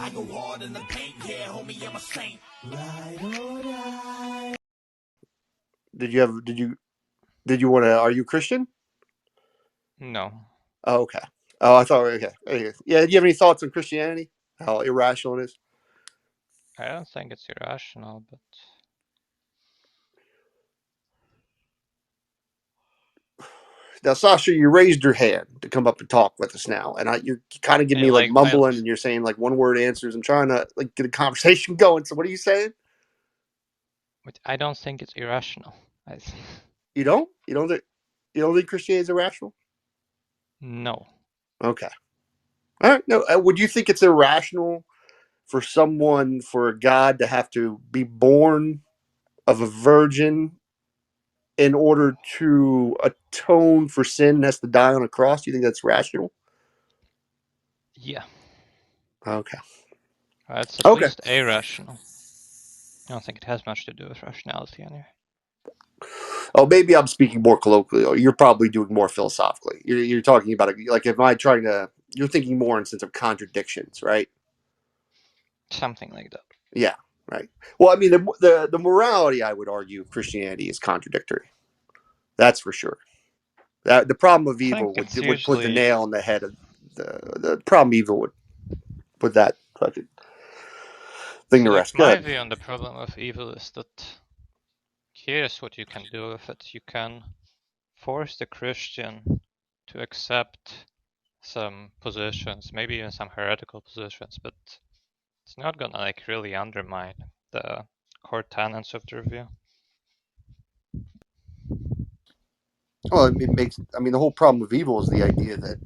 I go hard in the paint, yeah, homie, I'm a saint. Ride or die. Did you want to? Are you Christian? No. Oh, okay. Oh, I thought okay. Anyway, yeah. Do you have any thoughts on Christianity? How irrational it is? I don't think it's irrational, but Now, Sasha, you raised your hand to come up and talk with us now, and you're kind of giving me like mumbling, and you're saying like one word answers. I'm trying to like get a conversation going. So, what are you saying? I don't think it's irrational. You don't? You don't think Christianity is irrational? No. Okay. All right. No. Would you think it's irrational for someone, for a God, to have to be born of a virgin in order to atone for sin and has to die on a cross? Do you think that's rational? Yeah. Okay. It's at Okay. least irrational. I don't think it has much to do with rationality anyway. Oh, maybe I'm speaking more colloquially. Or you're probably doing more philosophically. You're talking about like, am I trying to? You're thinking more in sense of contradictions, right? Something like that. Yeah, right. Well, I mean, the morality, I would argue, of Christianity is contradictory. That's for sure. That the problem of evil would put the nail on the head of the problem. Evil would put that fucking thing to rest. My Good. view on the problem of evil is that here's what you can do with it. You can force the Christian to accept some positions, maybe even some heretical positions, but it's not gonna like really undermine the core tenets of their view. Well, it makes. I mean, the whole problem of evil is the idea that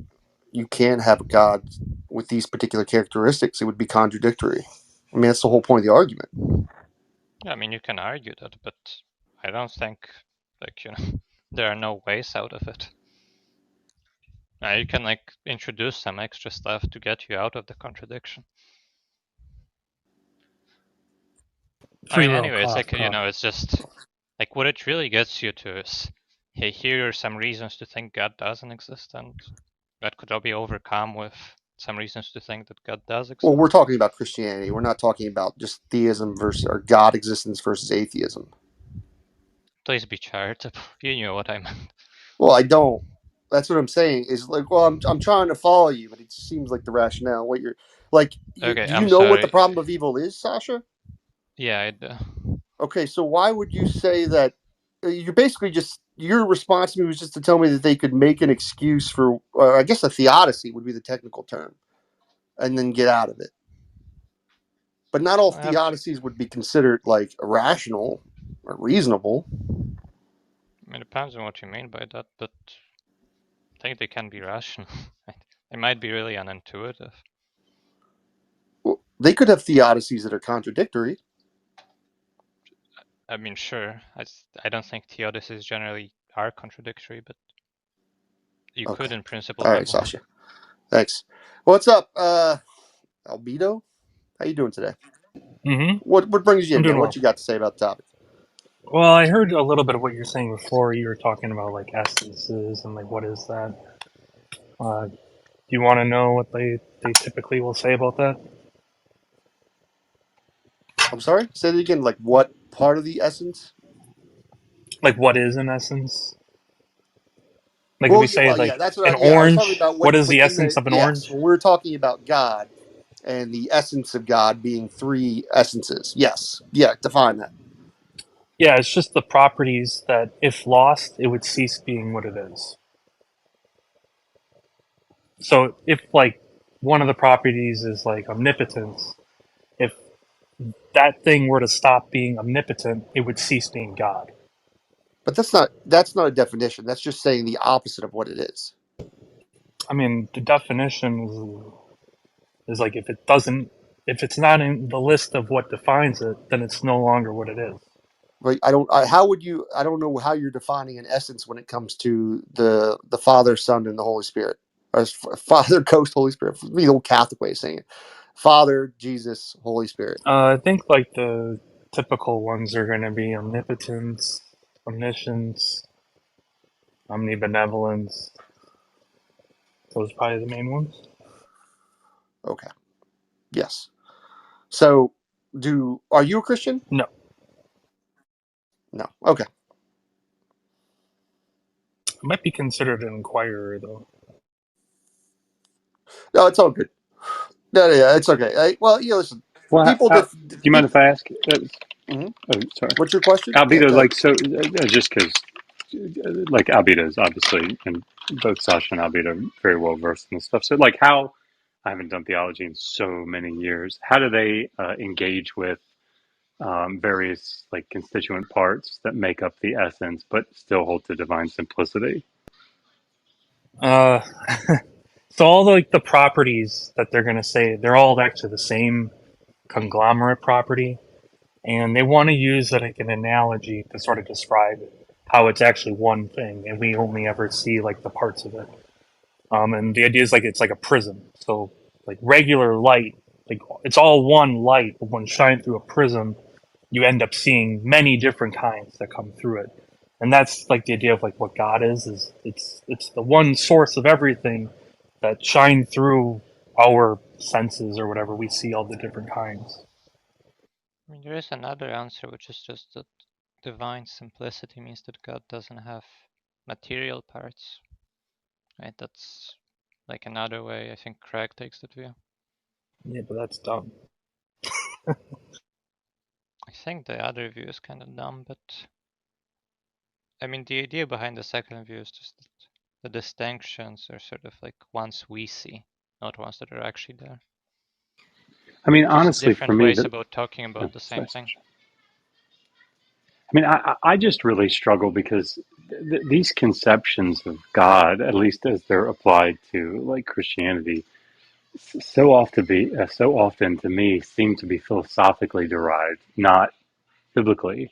you can't have a God with these particular characteristics. It would be contradictory. I mean, that's the whole point of the argument. Yeah, I mean, you can argue that, but I don't think, like, there are no ways out of it. You can, like, introduce some extra stuff to get you out of the contradiction. I mean, anyway, it's like, it's just, like, what it really gets you to is, hey, here are some reasons to think God doesn't exist, and that could all be overcome with some reasons to think that God does exist. Well, we're talking about Christianity. We're not talking about just theism versus or God existence versus atheism. Please be charitable. You know what I meant. Well, I don't. That's what I'm saying. Is like, well, I'm trying to follow you, but it seems like the rationale. What you're like, Okay, do you I'm know what sorry. the problem of evil is, Sasha? Yeah, I do. Okay, so why would you say that? You're basically just your response to me was just to tell me that they could make an excuse for, I guess, a theodicy would be the technical term, and then get out of it. But not all theodicies would be considered like irrational or reasonable. I mean, it depends on what you mean by that, but I think they can be rational. They might be really unintuitive. Well, they could have theodicies that are contradictory. I mean, sure. I don't think theodicies generally are contradictory, but you could, in principle, All have right, one. Sasha. Thanks. What's up, Albedo? How you doing today? Mm-hmm. What brings you in, man? Well. What you got to say about the topic? Well, I heard a little bit of what you're saying before. You were talking about like essences and like what is that? Do you want to know what they typically will say about that? I'm sorry. Say it again. Like what part of the essence? Like what is an essence? Like Well, we say like yeah, that's what. an I was talking orange. about What is the what's in essence the of an yes. orange? When we're talking about God and the essence of God being three essences. Yes. Yeah. Define that. Yeah, it's just the properties that if lost, it would cease being what it is. So if like one of the properties is like omnipotence, if that thing were to stop being omnipotent, it would cease being God. But that's not a definition. That's just saying the opposite of what it is. I mean, the definition is like if it's not in the list of what defines it, then it's no longer what it is. But how would you? I don't know how you're defining an essence when it comes to the Father, Son, and the Holy Spirit. Or Father, Ghost, Holy Spirit. The old Catholic way of saying it. Father, Jesus, Holy Spirit. I think like the typical ones are going to be omnipotence, omniscience, omnibenevolence. Those are probably the main ones. Okay. Yes. So, are you a Christian? No. No. Okay. I might be considered an inquirer, though. No, it's all good. No, yeah, it's okay. Well, listen. Well, People do you mind people. if I ask? Mhm. Oh, sorry. What's your question? Yeah, Albedo, go ahead. like, so just because, like, Albedo is obviously, and both Sasha and Albedo are very well versed in this stuff. So, like, how, I haven't done theology in so many years, how do they engage with various, like, constituent parts that make up the essence, but still hold to divine simplicity? Uh, so all the properties that they're going to say, they're all actually the same conglomerate property, and they want to use like an analogy to sort of describe how it's actually one thing, and we only ever see like the parts of it. And the idea is like it's like a prism. So like regular light, like it's all one light, but when shined through a prism, you end up seeing many different kinds that come through it. And that's like the idea of like what God is it's the one source of everything that shine through our senses or whatever. We see all the different kinds. I mean, there is another answer, which is just that divine simplicity means that God doesn't have material parts. Right? That's like another way I think Craig takes that view. Yeah, but that's dumb. I think the other view is kind of dumb, but I mean, the idea behind the second view is just that the distinctions are sort of like ones we see, not ones that are actually there. I mean, Just honestly, for different me, ways about talking about the same sorry, thing. Sasha. I mean, I just really struggle because these conceptions of God, at least as they're applied to like Christianity, so often to me seem to be philosophically derived, not biblically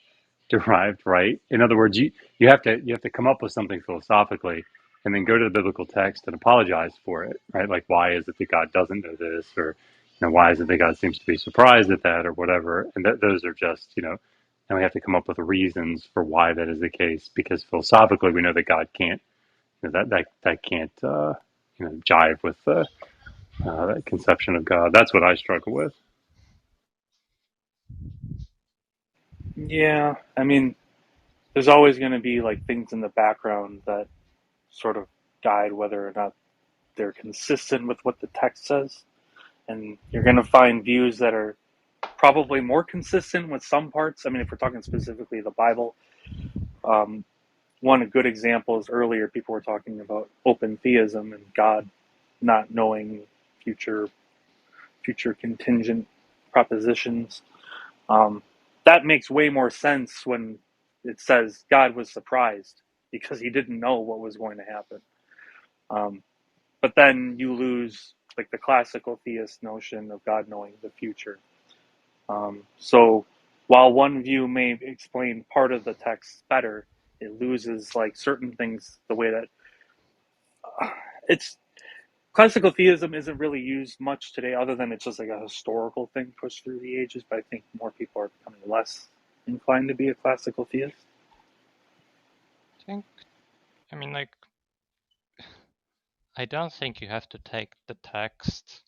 derived, right? In other words, you have to come up with something philosophically and then go to the biblical text and apologize for it, right? Like, why is it that God doesn't know this, or why is it that God seems to be surprised at that, or whatever? And those are just, and we have to come up with reasons for why that is the case, because philosophically we know that God can't, that can't, jive with that conception of God. That's what I struggle with. Yeah, I mean, there's always going to be like things in the background that sort of guide whether or not they're consistent with what the text says. And you're going to find views that are probably more consistent with some parts. I mean, if we're talking specifically the Bible, one good example is earlier people were talking about open theism and God not knowing future contingent propositions. That makes way more sense when it says God was surprised because he didn't know what was going to happen. But then you lose like the classical theist notion of God knowing the future. So while one view may explain part of the text better, it loses like certain things the way that it's classical theism isn't really used much today, other than it's just like a historical thing pushed through the ages. But I think more people are becoming less inclined to be a classical theist. I mean, like, I don't think you have to take the text.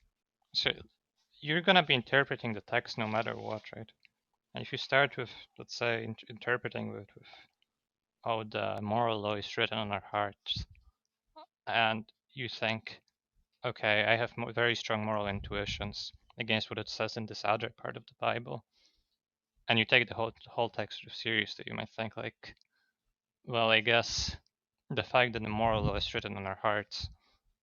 So you're gonna be interpreting the text no matter what, right? And if you start with, let's say, interpreting with how the moral law is written on our hearts, and you think, okay, I have very strong moral intuitions against what it says in this other part of the Bible, and you take the whole text seriously, you might think like, well, I guess the fact that the moral law is written on our hearts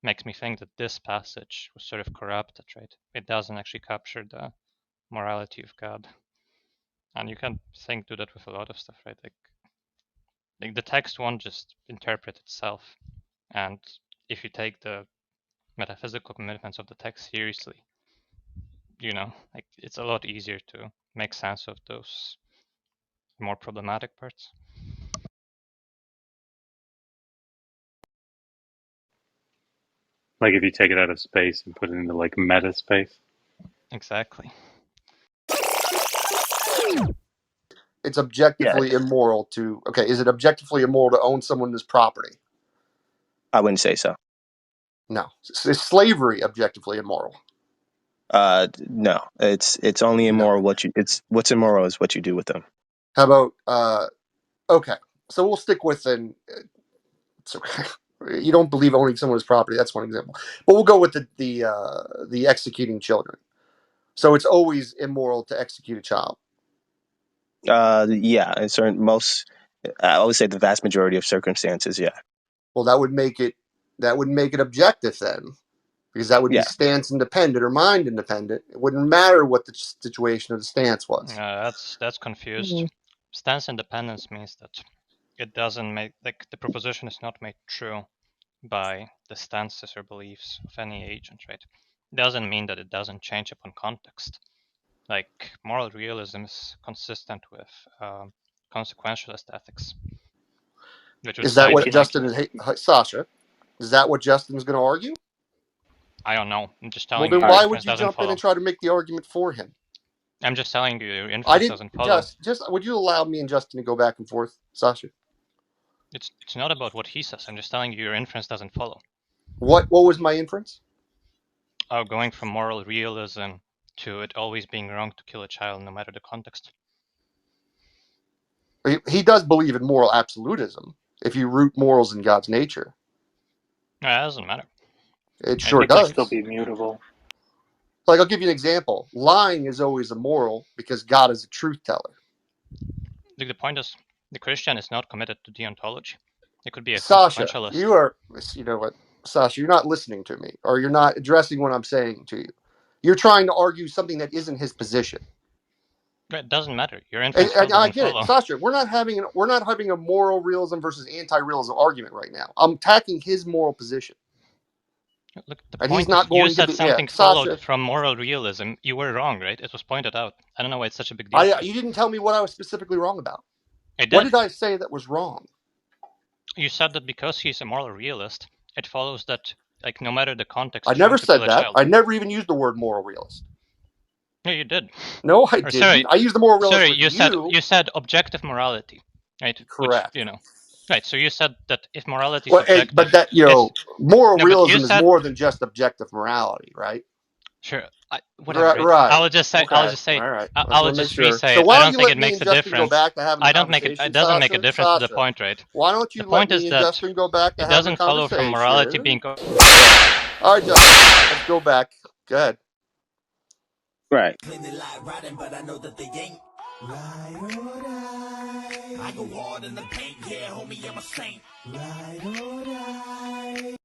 makes me think that this passage was sort of corrupted, right? It doesn't actually capture the morality of God. And you can do that with a lot of stuff, right? Like the text won't just interpret itself. And if you take the metaphysical commitments of the text seriously, like it's a lot easier to make sense of those more problematic parts. Like if you take it out of space and put it into like meta space. Exactly. It's Yeah, objectively immoral to. Okay, is it objectively immoral to own someone's property? I wouldn't say so. No. Is slavery objectively immoral? No, it's only immoral what's immoral is what you do with them. How about okay? So we'll stick with it's okay. You don't believe owning someone's property. That's one example. But we'll go with the executing children. So it's always immoral to execute a child. Yeah, in certain I would say the vast majority of circumstances, yeah. Well, that would make it objective then, because that would be Yeah. stance independent or mind independent. It wouldn't matter what the situation of the stance was. That's confused. Stance independence means that it doesn't make, like, the proposition is not made true by the stances or beliefs of any agent, right? It doesn't mean that it doesn't change upon context. Like, moral realism is consistent with consequentialist ethics. Which Is that what like, Justin is? Sasha, is that what Justin's going to argue? I don't know. I'm just Well, telling then you. why Your would inference you doesn't jump in follow. and try to make the argument for him? I'm just telling you, your I inference didn't doesn't follow. just. Would you allow me and Justin to go back and forth, Sasha? It's not about what he says. I'm just telling you, your inference doesn't follow. What was my inference? Going from moral realism to it always being wrong to kill a child, no matter the context. He does believe in moral absolutism. If you root morals in God's nature, No, it doesn't matter. it sure It can does. still be mutable. Like, I'll give you an example. Lying is always immoral because God is a truth teller. The point is, the Christian is not committed to deontology. It could be a Sasha, consequentialist. you know what, Sasha, you're not listening to me, or you're not addressing what I'm saying to you. You're trying to argue something that isn't his position. It doesn't matter. Your inference And I doesn't get follow. it, Sasha. We're not having a moral realism versus anti-realism argument right now. I'm attacking his moral position. Look, the And point he's not is, going you to said be. something Yeah, followed Sasha, from moral realism. You were wrong, right? It was pointed out. I don't know why it's such a big deal. you didn't tell me what I was specifically wrong about. I did. What did I say that was wrong? You said that because he's a moral realist, it follows that, like, no matter the context, I it's never wrong to kill said a that. child. I never even used the word moral realist. No, you did. No, I Or, didn't. sorry, I used the moral realist sorry, with you said objective morality, right? Correct. Which, right. So you said that if morality is Well, objective, but that moral no, but you realism is said more than just objective morality, right? sure. Whatever. Right? Right. I'll just say. Okay. I'll just say. All right. I'll just re-say So it. why I don't don't you think let it me makes and a Justin go difference. back to having a I don't make it. conversation? It doesn't make a Sasha, difference to the Sasha, point, right? why don't you The let point me is and that Justin go back to it having a doesn't follow conversation? from morality being. All right, Justin, let's go back. Go ahead. Right. Claim they lie riding, but I know that they ain't. Ride or die. I go hard in the paint, yeah, homie, I'm a saint. Ride or die.